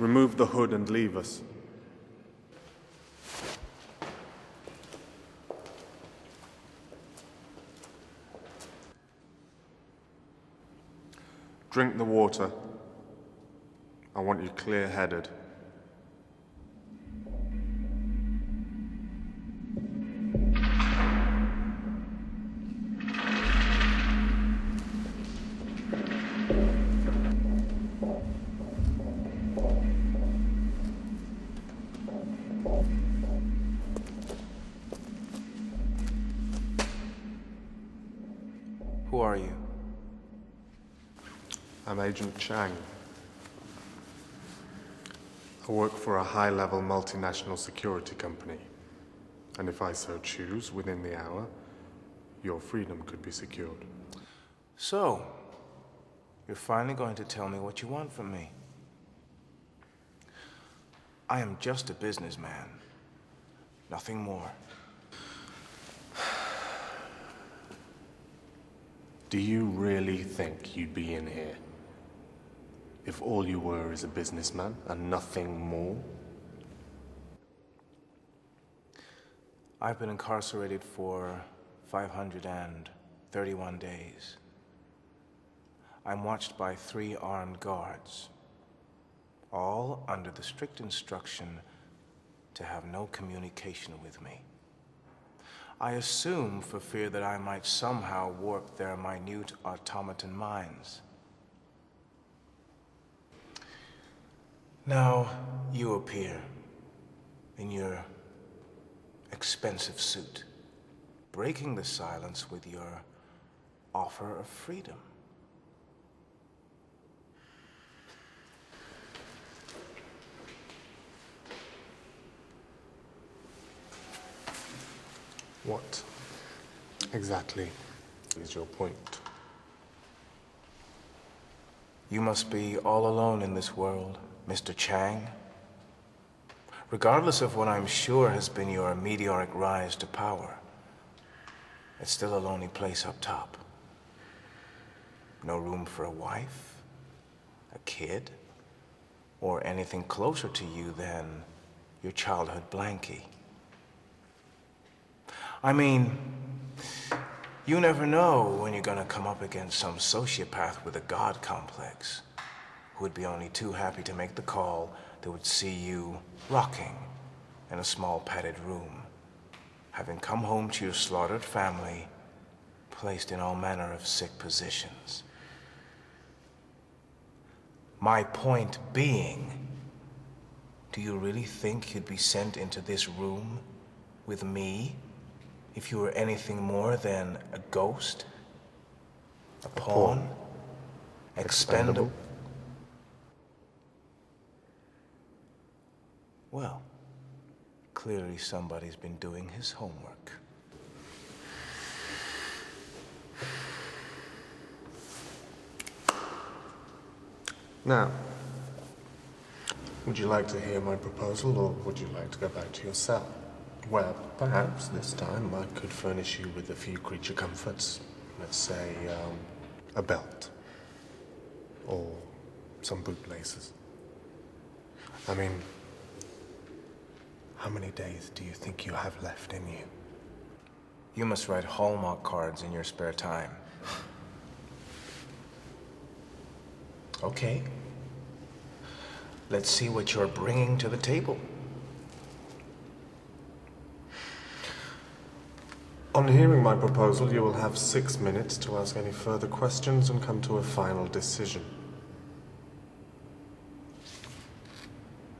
Remove the hood and leave us. Drink the water. I want you clear-headed. Who are you? I'm Agent Chang. I work for a high-level multinational security company. And if I so choose, within the hour, your freedom could be secured. So, you're finally going to tell me what you want from me. I am just a businessman. Nothing more. Do you really think you'd be in here if all you were is a businessman and nothing more? I've been incarcerated for 531 days. I'm watched by 3 armed guards, all under the strict instruction to have no communication with me. I assume for fear that I might somehow warp their minute automaton minds. Now, you appear in your expensive suit, breaking the silence with your offer of freedom. What exactly is your point? You must be all alone in this world, Mr. Chang. Regardless of what I'm sure has been your meteoric rise to power, it's still a lonely place up top. No room for a wife, a kid, or anything closer to you than your childhood blankie. I mean, you never know when you're gonna come up against some sociopath with a god complex who would be only too happy to make the call that would see you rocking in a small padded room, having come home to your slaughtered family, placed in all manner of sick positions. My point being, do you really think you'd be sent into this room with me if you were anything more than a ghost? A pawn? Expendable? Well, clearly somebody's been doing his homework. Now, would you like to hear my proposal, or would you like to go back to your cell? Well, perhaps this time I could furnish you with a few creature comforts. Let's say, a belt. Or some bootlaces. I mean, how many days do you think you have left in you? You must write Hallmark cards in your spare time. Okay. Let's see what you're bringing to the table. On hearing my proposal, you will have 6 minutes to ask any further questions and come to a final decision.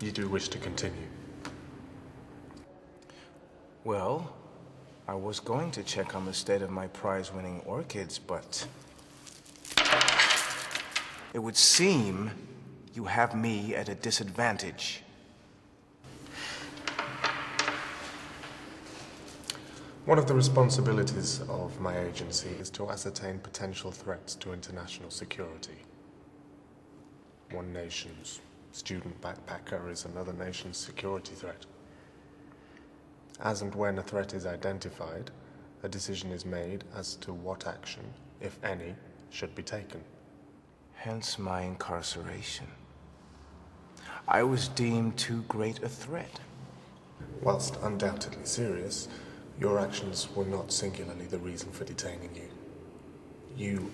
You do wish to continue? Well, I was going to check on the state of my prize-winning orchids, but it would seem you have me at a disadvantage. One of the responsibilities of my agency is to ascertain potential threats to international security. One nation's student backpacker is another nation's security threat. As and when a threat is identified, a decision is made as to what action, if any, should be taken. Hence my incarceration. I was deemed too great a threat. Whilst undoubtedly serious, your actions were not singularly the reason for detaining you. You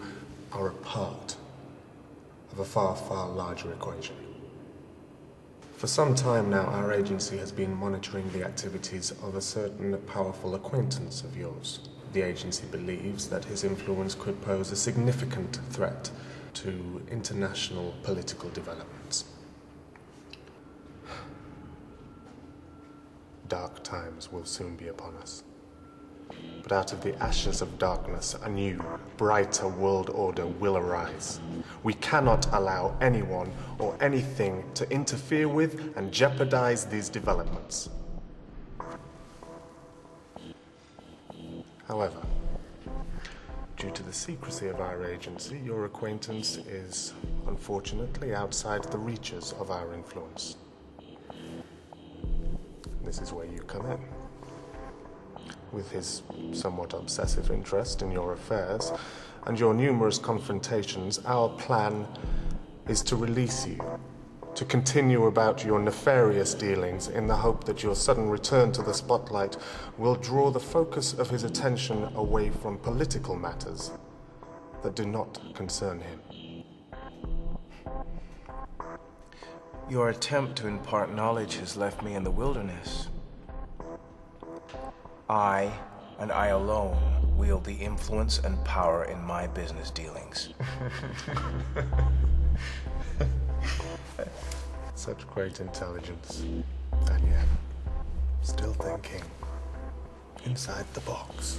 are a part of a far, far larger equation. For some time now, our agency has been monitoring the activities of a certain powerful acquaintance of yours. The agency believes that his influence could pose a significant threat to international political developments. Dark times will soon be upon us. But out of the ashes of darkness, a new, brighter world order will arise. We cannot allow anyone or anything to interfere with and jeopardize these developments. However, due to the secrecy of our agency, your acquaintance is, unfortunately, outside the reaches of our influence. This is where you come in. With his somewhat obsessive interest in your affairs and your numerous confrontations, our plan is to release you, to continue about your nefarious dealings in the hope that your sudden return to the spotlight will draw the focus of his attention away from political matters that do not concern him. Your attempt to impart knowledge has left me in the wilderness. I, and I alone, wield the influence and power in my business dealings. Such great intelligence, and yet still thinking inside the box.